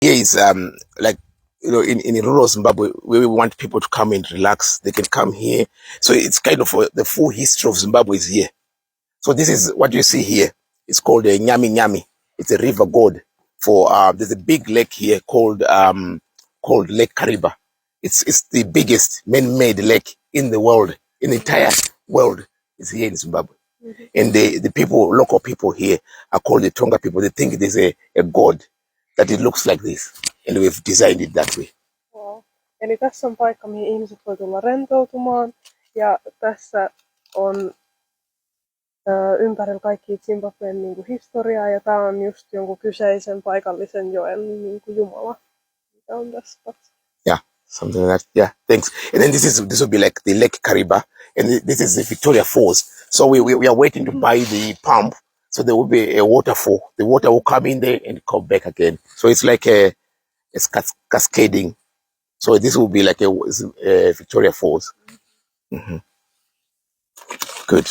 Here is like in rural Zimbabwe where we want people to come and relax. They can come here. So it's kind of the full history of Zimbabwe is here. So this is what you see here. It's called Nyami Nyami. It's a river god for there's a big lake here called Lake Kariba. It's the biggest man-made lake in the world, in the entire world. Is here in Zimbabwe. And the people, local people here are called the Tonga people. They think it is a god that it looks like this. And we've designed it that way. Wow. Eli tässä on paikka, mihin ihmiset voi tulla rentoutumaan. Ja tässä on ympärillä kaikki Zimbabwen niin kuin historiaa. Ja tämä on just jonkun kyseisen paikallisen joen niin kuin jumala. Mitä on tässä? Yeah, something like that. Yeah, thanks. And then this will be like the Lake Kariba. And this is the Victoria Falls. So we are waiting to buy the pump. So there will be a waterfall. The water will come in there and come back again. So it's like a cascading. So this will be like a Victoria Falls. Good.